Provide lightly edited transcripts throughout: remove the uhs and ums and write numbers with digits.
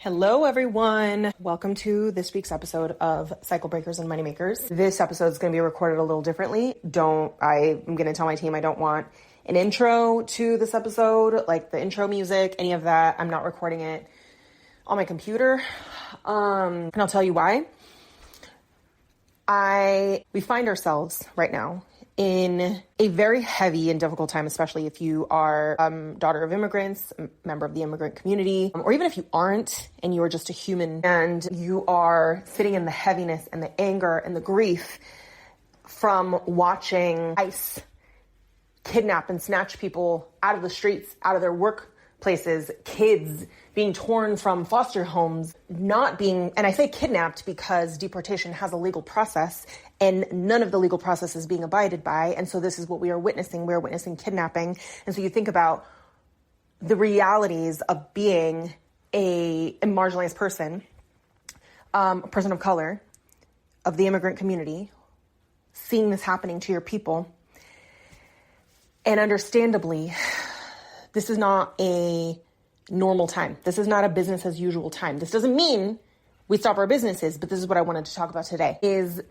Hello, everyone. Welcome to this week's episode of Cycle Breakers and Moneymakers. This episode is going to be recorded a little differently. I'm going to tell my team I don't want an intro to this episode, like the intro music, any of that. I'm not recording it on my computer. And I'll tell you why. We find ourselves right now in a very heavy and difficult time, especially if you are daughter of immigrants, a member of the immigrant community, or even if you aren't and you are just a human and you are sitting in the heaviness and the anger and the grief from watching ICE kidnap and snatch people out of the streets, out of their workplaces, kids being torn from foster homes, and I say kidnapped because deportation has a legal process and none of the legal process is being abided by. And so this is what we are witnessing. We're witnessing kidnapping. And so you think about the realities of being a marginalized person, a person of color, of the immigrant community, seeing this happening to your people. And understandably, this is not a normal time. This is not a business as usual time. This doesn't mean we stop our businesses, but this is what I wanted to talk about today is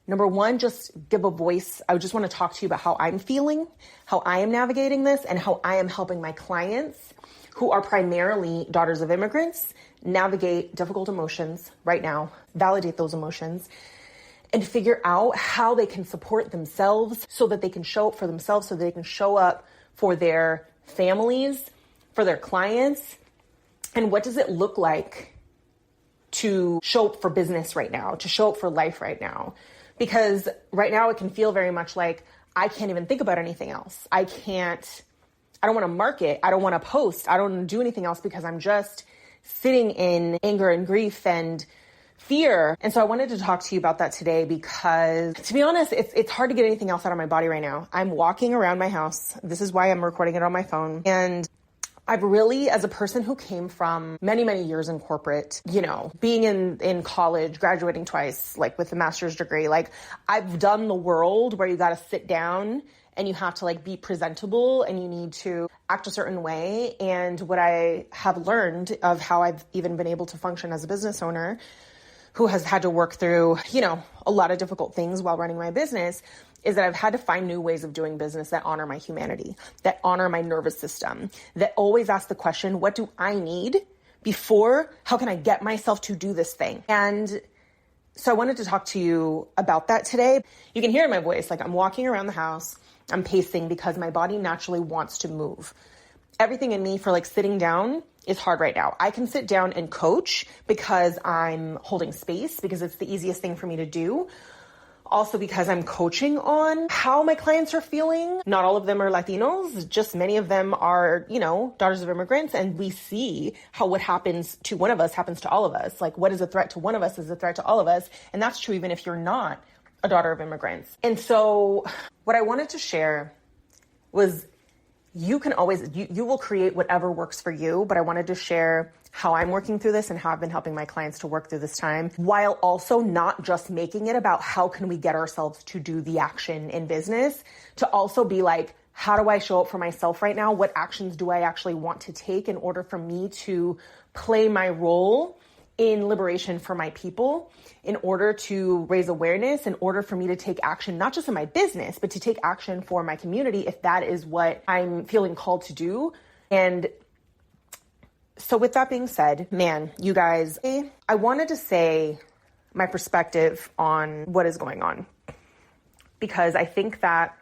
number one, just give a voice. I just want to talk to you about how I'm feeling, how I am navigating this, and how I am helping my clients who are primarily daughters of immigrants navigate difficult emotions right now, validate those emotions, and figure out how they can support themselves so that they can show up for themselves, so they can show up for their families, for their clients. And what does it look like to show up for business right now, to show up for life right now? Because right now it can feel very much like I can't even think about anything else. I don't want to market. I don't want to post. I don't want to do anything else because I'm just sitting in anger and grief and fear. And so I wanted to talk to you about that today because, to be honest, it's hard to get anything else out of my body right now. I'm walking around my house. This is why I'm recording it on my phone. And I've really, as a person who came from many, many years in corporate, being in college, graduating twice, like with a master's degree, like I've done the world where you got to sit down and you have to like be presentable and you need to act a certain way. And what I have learned of how I've even been able to function as a business owner who has had to work through, a lot of difficult things while running my business is that I've had to find new ways of doing business that honor my humanity, that honor my nervous system, that always ask the question, what do I need before, how can I get myself to do this thing? And so I wanted to talk to you about that today. You can hear in my voice, like I'm walking around the house, I'm pacing because my body naturally wants to move. Everything in me for like sitting down is hard right now. I can sit down and coach because I'm holding space, because it's the easiest thing for me to do. Also because I'm coaching on how my clients are feeling. Not all of them are Latinos, just many of them are, daughters of immigrants. And we see how what happens to one of us happens to all of us. Like what is a threat to one of us is a threat to all of us. And that's true even if you're not a daughter of immigrants. And so what I wanted to share was you can always, you will create whatever works for you, but I wanted to share how I'm working through this and how I've been helping my clients to work through this time, while also not just making it about how can we get ourselves to do the action in business, to also be like, how do I show up for myself right now? What actions do I actually want to take in order for me to play my role in liberation for my people, in order to raise awareness, in order for me to take action, not just in my business, but to take action for my community if that is what I'm feeling called to do. And so with that being said, man, you guys, I wanted to say my perspective on what is going on, because I think that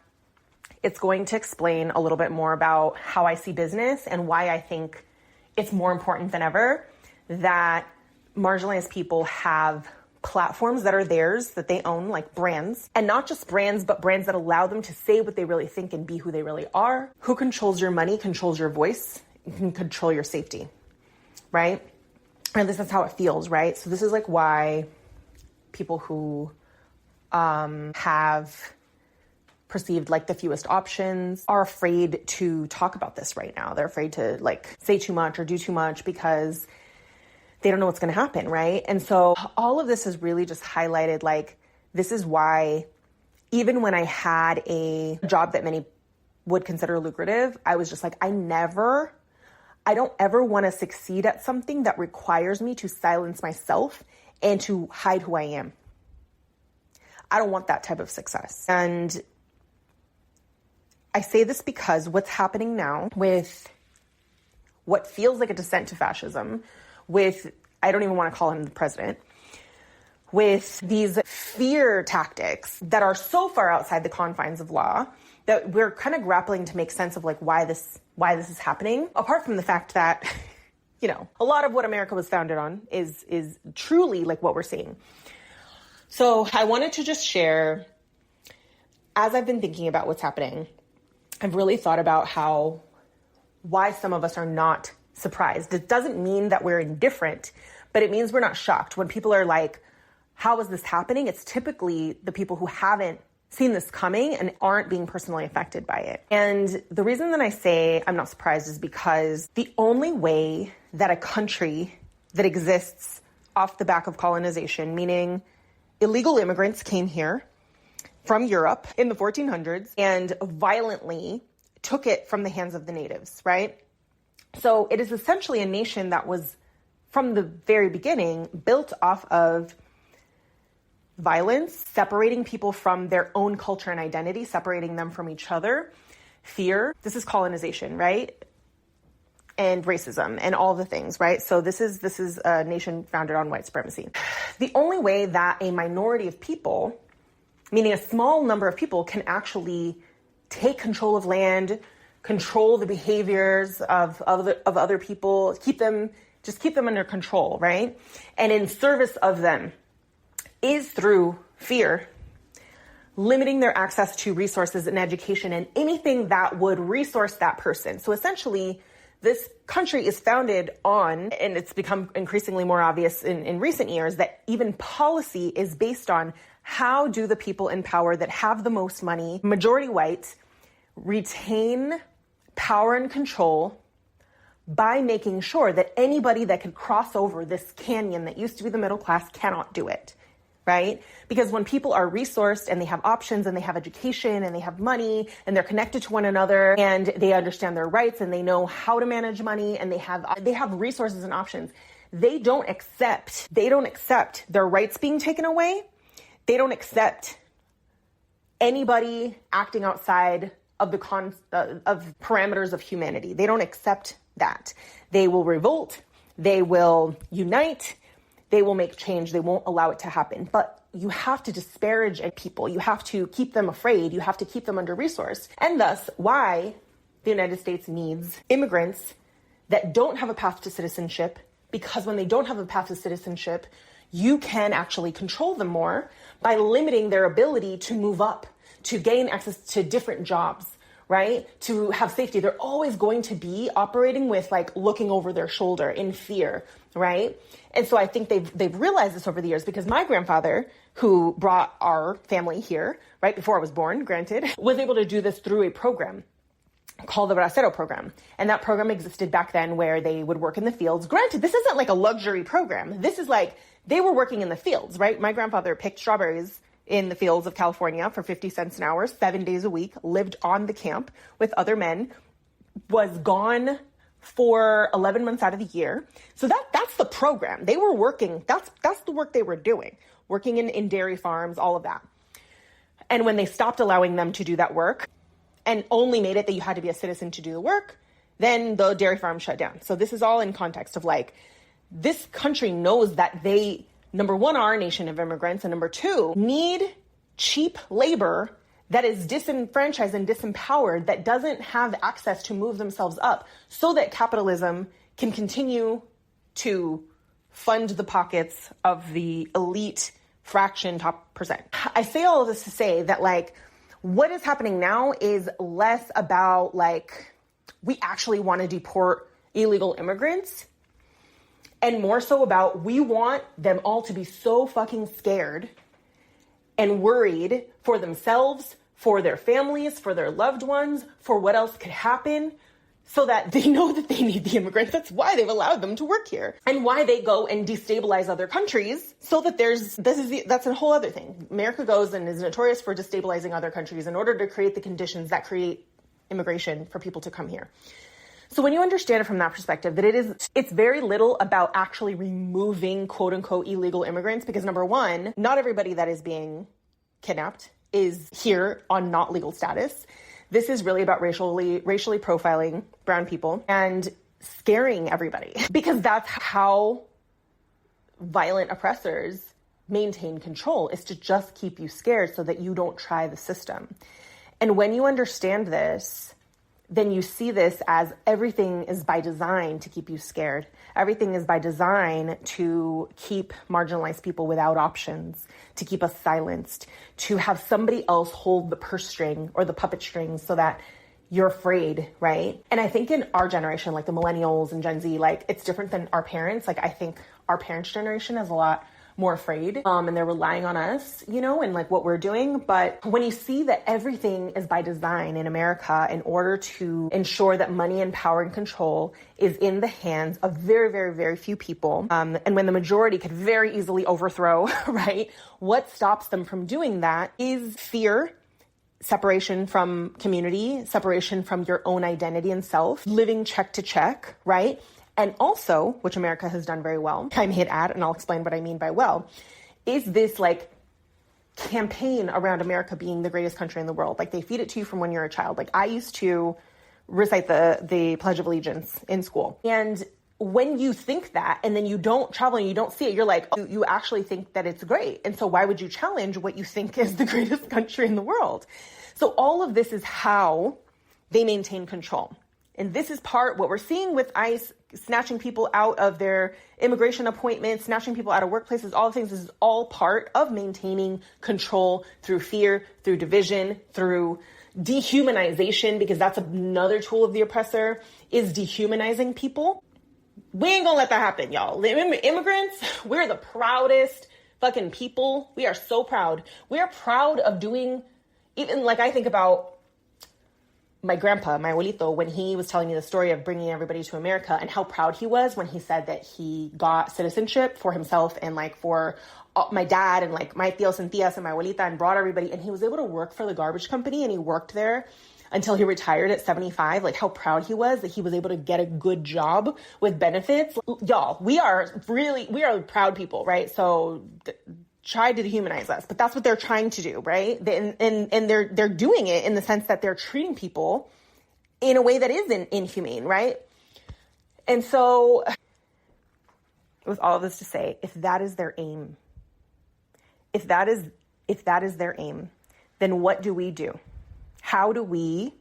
it's going to explain a little bit more about how I see business and why I think it's more important than ever that marginalized people have platforms that are theirs, that they own, like brands, and not just brands, but brands that allow them to say what they really think and be who they really are. Who controls your money controls your voice, and can control your safety, right? And this is how it feels, right? So this is like why people who have perceived like the fewest options are afraid to talk about this right now. They're afraid to like say too much or do too much because they don't know what's going to happen, right? And so all of this has really just highlighted, like, this is why even when I had a job that many would consider lucrative, I was just like, I never I don't ever want to succeed at something that requires me to silence myself and to hide who I am. I don't want that type of success. And I say this because what's happening now with what feels like a descent to fascism, with, I don't even want to call him the president, with these fear tactics that are so far outside the confines of law that we're kind of grappling to make sense of like why this is happening. Apart from the fact that, you know, a lot of what America was founded on is truly like what we're seeing. So I wanted to just share, as I've been thinking about what's happening, I've really thought about why some of us are not surprised. It doesn't mean that we're indifferent, but it means we're not shocked. When people are like, how is this happening? It's typically the people who haven't seen this coming and aren't being personally affected by it. And the reason that I say I'm not surprised is because the only way that a country that exists off the back of colonization, meaning illegal immigrants came here from Europe in the 1400s and violently took it from the hands of the natives, right? So it is essentially a nation that was, from the very beginning, built off of violence, separating people from their own culture and identity, separating them from each other, fear. This is colonization, right? And racism and all the things, right? So this is a nation founded on white supremacy. The only way that a minority of people, meaning a small number of people, can actually take control of land, control the behaviors of other people, keep them under control, right? And in service of them is through fear, limiting their access to resources and education and anything that would resource that person. So essentially, this country is founded on, and it's become increasingly more obvious in recent years, that even policy is based on how do the people in power that have the most money, majority white, retain power and control by making sure that anybody that could cross over this canyon that used to be the middle class cannot do it, right? Because when people are resourced and they have options and they have education and they have money and they're connected to one another and they understand their rights and they know how to manage money and they have resources and options, they don't accept their rights being taken away. They don't accept anybody acting outside of of parameters of humanity. They don't accept that. They will revolt. They will unite. They will make change. They won't allow it to happen. But you have to disparage people. You have to keep them afraid. You have to keep them under-resourced. And thus, why the United States needs immigrants that don't have a path to citizenship, because when they don't have a path to citizenship, you can actually control them more by limiting their ability to move up, to gain access to different jobs, right? To have safety. They're always going to be operating with like looking over their shoulder in fear, right? And so I think they've realized this over the years, because my grandfather, who brought our family here right before I was born, granted, was able to do this through a program called the Bracero program. And that program existed back then where they would work in the fields. Granted, this isn't like a luxury program. This is like, they were working in the fields, right? My grandfather picked strawberries in the fields of California for 50 cents an hour, 7 days a week, lived on the camp with other men, was gone for 11 months out of the year. So that's the program. They were working. That's the work they were doing, working in dairy farms, all of that. And when they stopped allowing them to do that work and only made it that you had to be a citizen to do the work, then the dairy farm shut down. So this is all in context of like, this country knows that they, number one, are a nation of immigrants, and number two, need cheap labor that is disenfranchised and disempowered, that doesn't have access to move themselves up, so that capitalism can continue to fund the pockets of the elite fraction, top percent. I say all of this to say that like, what is happening now is less about like, we actually want to deport illegal immigrants, and more so about, we want them all to be so fucking scared and worried for themselves, for their families, for their loved ones, for what else could happen, so that they know that they need the immigrants. That's why they've allowed them to work here, and why they go and destabilize other countries, so that that's a whole other thing. America goes and is notorious for destabilizing other countries in order to create the conditions that create immigration for people to come here. So when you understand it from that perspective, that it's very little about actually removing quote unquote illegal immigrants, because number one, not everybody that is being kidnapped is here on not legal status. This is really about racially profiling brown people and scaring everybody, because that's how violent oppressors maintain control, is to just keep you scared so that you don't try the system. And when you understand this, then you see this as everything is by design to keep you scared. Everything is by design to keep marginalized people without options, to keep us silenced, to have somebody else hold the purse string or the puppet strings so that you're afraid, right? And I think in our generation, like the millennials and Gen Z, like it's different than our parents. Like I think our parents' generation is a lot more afraid, and they're relying on us, you know, and like what we're doing. But when you see that everything is by design in America in order to ensure that money and power and control is in the hands of very, very, very few people, and when the majority could very easily overthrow, right? What stops them from doing that is fear, separation from community, separation from your own identity and self, living check to check, right? And also, which America has done very well, I may add, and I'll explain what I mean by well, is this like campaign around America being the greatest country in the world. Like they feed it to you from when you're a child. Like I used to recite the Pledge of Allegiance in school. And when you think that and then you don't travel and you don't see it, you're like, oh, you actually think that it's great. And so why would you challenge what you think is the greatest country in the world? So all of this is how they maintain control. And this is what we're seeing with ICE snatching people out of their immigration appointments, snatching people out of workplaces, all the things. This is all part of maintaining control through fear, through division, through dehumanization, because that's another tool of the oppressor, is dehumanizing people. We ain't gonna let that happen, y'all. Immigrants, we're the proudest fucking people. We are so proud. We are proud of doing, even like I think about my grandpa, my abuelito, when he was telling me the story of bringing everybody to America and how proud he was when he said that he got citizenship for himself and like for my dad and like my tios and tias and my abuelita, and brought everybody. And he was able to work for the garbage company, and he worked there until he retired at 75. Like how proud he was that he was able to get a good job with benefits. Y'all, we are proud people, right? So try to dehumanize us, but that's what they're trying to do, right? And they're doing it in the sense that they're treating people in a way that isn't inhumane, right? And so with all of this to say, if that is their aim, if that is their aim, then what do we do? How do we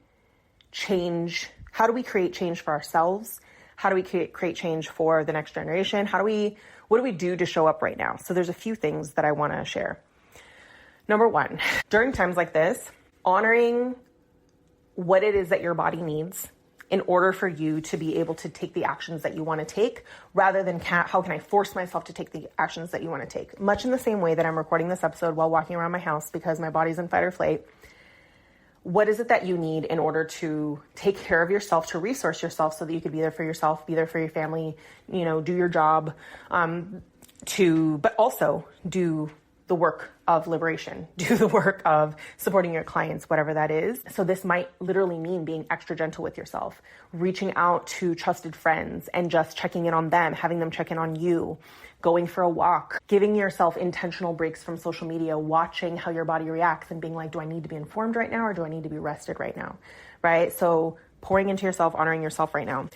change? How do we create change for ourselves? How do we create change for the next generation? What do we do to show up right now? So there's a few things that I want to share. Number one, during times like this, honoring what it is that your body needs in order for you to be able to take the actions that you want to take, rather than how can I force myself to take the actions that you want to take? Much in the same way that I'm recording this episode while walking around my house because my body's in fight or flight. What is it that you need in order to take care of yourself, to resource yourself so that you could be there for yourself, be there for your family, you know, do your job, but also do the work of liberation, do the work of supporting your clients, whatever that is. So this might literally mean being extra gentle with yourself, reaching out to trusted friends and just checking in on them, having them check in on you, going for a walk, giving yourself intentional breaks from social media, watching how your body reacts and being like, do I need to be informed right now or do I need to be rested right now? Right? So pouring into yourself, honoring yourself right now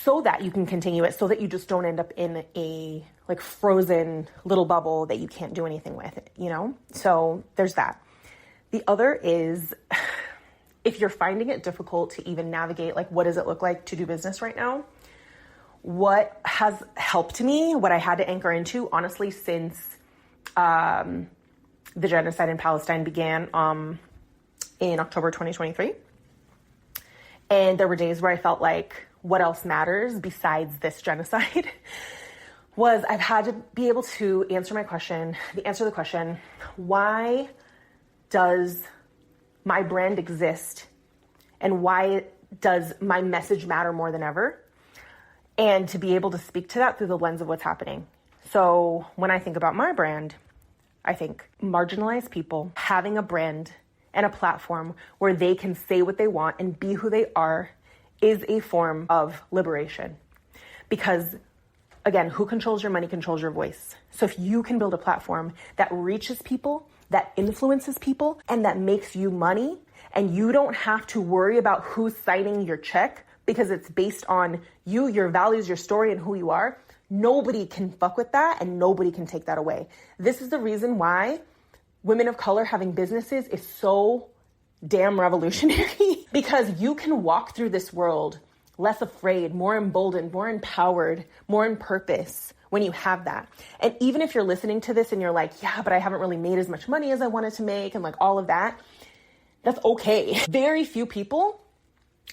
so that you can continue it, so that you just don't end up in a like frozen little bubble that you can't do anything with, you know? So there's that. The other is, if you're finding it difficult to even navigate, like what does it look like to do business right now? What has helped me, what I had to anchor into, honestly, since the genocide in Palestine began in October 2023. And there were days where I felt like, what else matters besides this genocide? Was I've had to be able to answer the question, why does my brand exist? And why does my message matter more than ever? And to be able to speak to that through the lens of what's happening. So when I think about my brand, I think marginalized people having a brand and a platform where they can say what they want and be who they are is a form of liberation. Because again, who controls your money controls your voice. So if you can build a platform that reaches people, that influences people, and that makes you money, and you don't have to worry about who's signing your check because it's based on you, your values, your story, and who you are, nobody can fuck with that and nobody can take that away. This is the reason why women of color having businesses is so damn revolutionary because you can walk through this world less afraid, more emboldened, more empowered, more in purpose when you have that. And even if you're listening to this and you're like, yeah, but I haven't really made as much money as I wanted to make and like all of that, that's okay. Very few people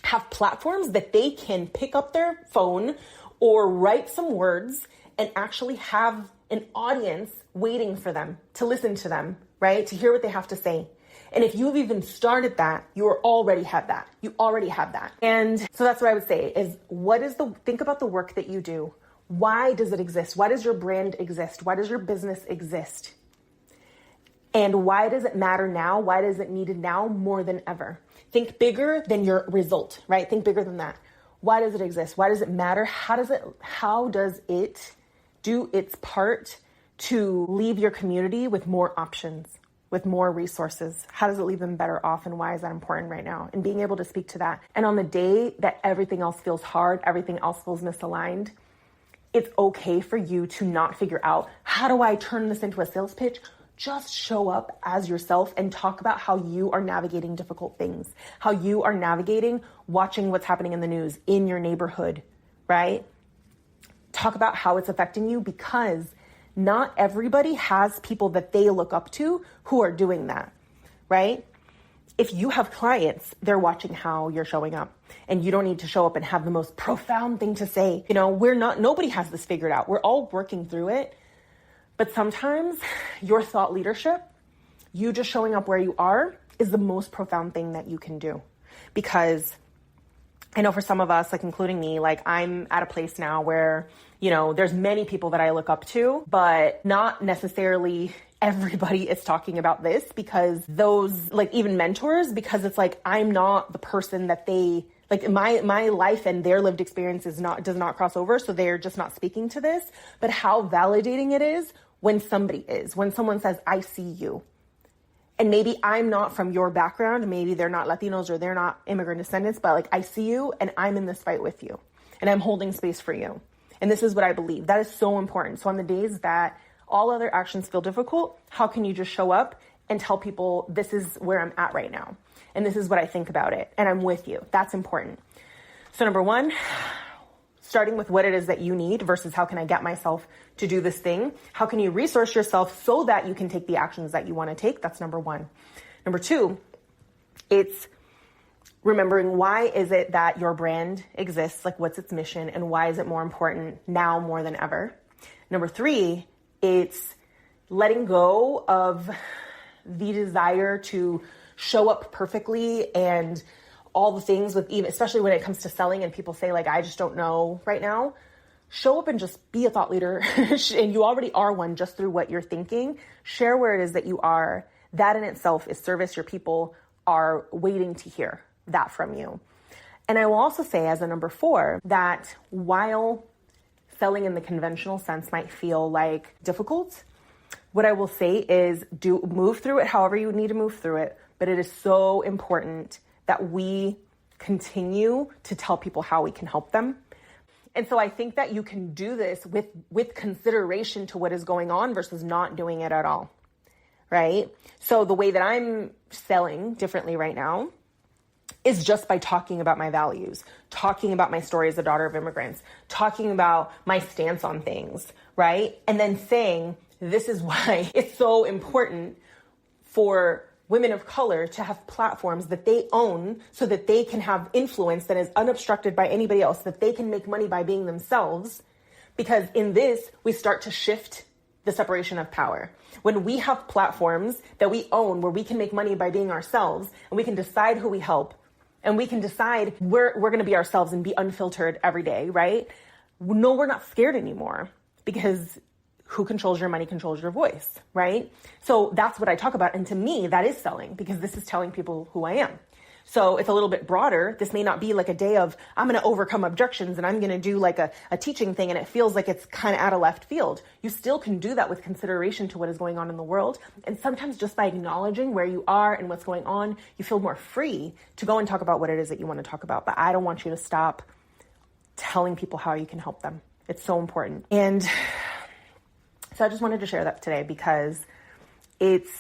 have platforms that they can pick up their phone or write some words and actually have an audience waiting for them to listen to them, right? To hear what they have to say. And if you've even started that, you already have that. You already have that. And so that's what I would say is think about the work that you do. Why does it exist? Why does your brand exist? Why does your business exist? And why does it matter now? Why is it needed now more than ever? Think bigger than your result, right? Think bigger than that. Why does it exist? Why does it matter? How does it do its part to leave your community with more options, with more resources? How does it leave them better off, and why is that important right now? And being able to speak to that. And on the day that everything else feels hard, everything else feels misaligned, it's okay for you to not figure out, how do I turn this into a sales pitch? Just show up as yourself and talk about how you are navigating difficult things, how you are navigating watching what's happening in the news in your neighborhood, right? Talk about how it's affecting you, because not everybody has people that they look up to who are doing that, right? If you have clients, they're watching how you're showing up, and you don't need to show up and have the most profound thing to say. Nobody has this figured out. We're all working through it. But sometimes your thought leadership, you just showing up where you are, is the most profound thing that you can do. Because I know for some of us, like including me, like I'm at a place now where, there's many people that I look up to, but not necessarily everybody is talking about this, because those, like even mentors, because it's like, I'm not the person that they, like my life and their lived experience does not cross over. So they're just not speaking to this. But how validating it is when someone says, I see you. And maybe I'm not from your background. Maybe they're not Latinos or they're not immigrant descendants, but like I see you and I'm in this fight with you and I'm holding space for you. And this is what I believe. That is so important. So on the days that all other actions feel difficult, how can you just show up and tell people, this is where I'm at right now, and this is what I think about it, and I'm with you? That's important. So number one, starting with what it is that you need versus how can I get myself to do this thing? How can you resource yourself so that you can take the actions that you want to take? That's number one. Number two, it's remembering, why is it that your brand exists? Like, what's its mission, and why is it more important now more than ever? Number three, it's letting go of the desire to show up perfectly and all the things with, even especially when it comes to selling and people say like, I just don't know right now. Show up and just be a thought leader. And you already are one just through what you're thinking. Share where it is that you are. That in itself is service. Your people are waiting to hear that from you. And I will also say, as a number four, that while selling in the conventional sense might feel like difficult, what I will say is move through it however you need to move through it. But it is so important that we continue to tell people how we can help them. And so I think that you can do this with consideration to what is going on versus not doing it at all, right? So the way that I'm selling differently right now is just by talking about my values, talking about my story as a daughter of immigrants, talking about my stance on things, right? And then saying, this is why it's so important for women of color to have platforms that they own so that they can have influence that is unobstructed by anybody else, that they can make money by being themselves. Because in this, we start to shift the separation of power. When we have platforms that we own where we can make money by being ourselves, and we can decide who we help, and we can decide we're going to be ourselves and be unfiltered every day, right? No, we're not scared anymore, because who controls your money controls your voice, right? So that's what I talk about. And to me, that is selling, because this is telling people who I am. So it's a little bit broader. This may not be like a day of, I'm going to overcome objections and I'm going to do like a teaching thing, and it feels like it's kind of out of left field. You still can do that with consideration to what is going on in the world. And sometimes just by acknowledging where you are and what's going on, you feel more free to go and talk about what it is that you want to talk about. But I don't want you to stop telling people how you can help them. It's so important. And so I just wanted to share that today because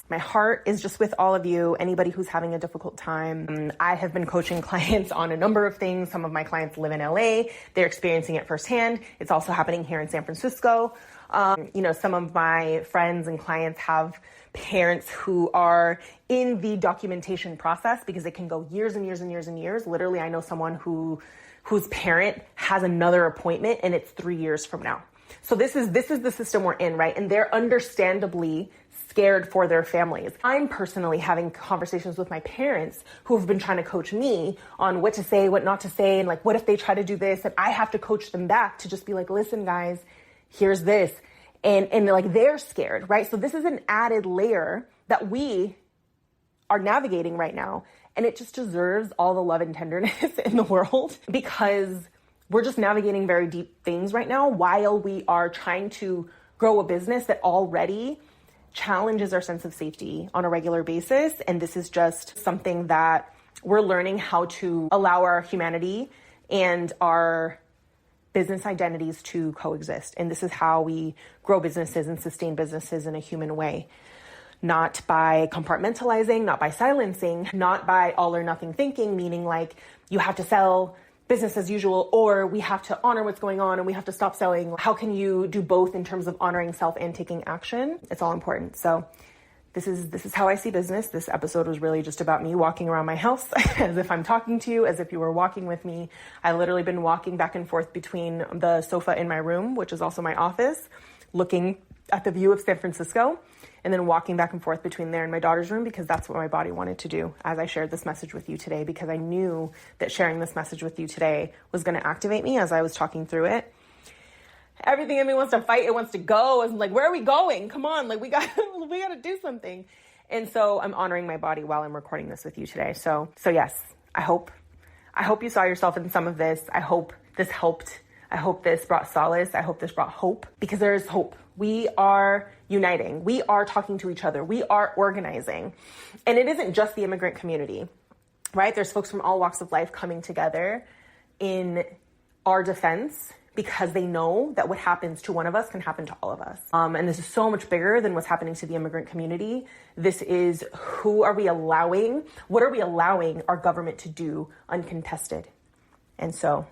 my heart is just with all of you, anybody who's having a difficult time. I have been coaching clients on a number of things. Some of my clients live in LA. They're experiencing it firsthand. It's also happening here in San Francisco. Some of my friends and clients have parents who are in the documentation process because it can go years and years and years and years. Literally, I know someone whose parent has another appointment and it's 3 years from now. So this is the system we're in, right? And they're understandably scared for their families. I'm personally having conversations with my parents who have been trying to coach me on what to say, what not to say, and like, what if they try to do this? And I have to coach them back to just be like, listen, guys, here's this. And like, they're scared, right? So this is an added layer that we are navigating right now. And it just deserves all the love and tenderness in the world because we're just navigating very deep things right now while we are trying to grow a business that already challenges our sense of safety on a regular basis. And this is just something that we're learning how to allow our humanity and our business identities to coexist. And this is how we grow businesses and sustain businesses in a human way. Not by compartmentalizing, not by silencing, not by all or nothing thinking, meaning like you have to sell business as usual, or we have to honor what's going on and we have to stop selling. How can you do both in terms of honoring self and taking action? It's all important. So this is how I see business. This episode was really just about me walking around my house as if I'm talking to you, as if you were walking with me. I literally been walking back and forth between the sofa in my room, which is also my office, looking at the view of San Francisco, and then walking back and forth between there and my daughter's room because that's what my body wanted to do as I shared this message with you today, because I knew that sharing this message with you today was going to activate me as I was talking through it. Everything in me wants to fight. It wants to go. It's like, where are we going? Come on. Like we got to do something. And so I'm honoring my body while I'm recording this with you today. So yes, I hope you saw yourself in some of this. I hope this helped. I hope this brought solace. I hope this brought hope, because there is hope. We are uniting. We are talking to each other. We are organizing. And it isn't just the immigrant community, right? There's folks from all walks of life coming together in our defense because they know that what happens to one of us can happen to all of us. And this is so much bigger than what's happening to the immigrant community. This is what are we allowing our government to do uncontested? And so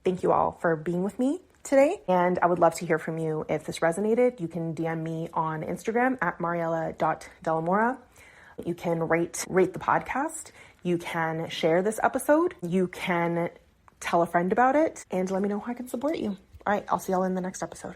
thank you all for being with me today. And I would love to hear from you if this resonated. You can DM me on Instagram at mariela.delamora. You can rate the podcast. You can share this episode. You can tell a friend about it and let me know how I can support you. All right, I'll see y'all in the next episode.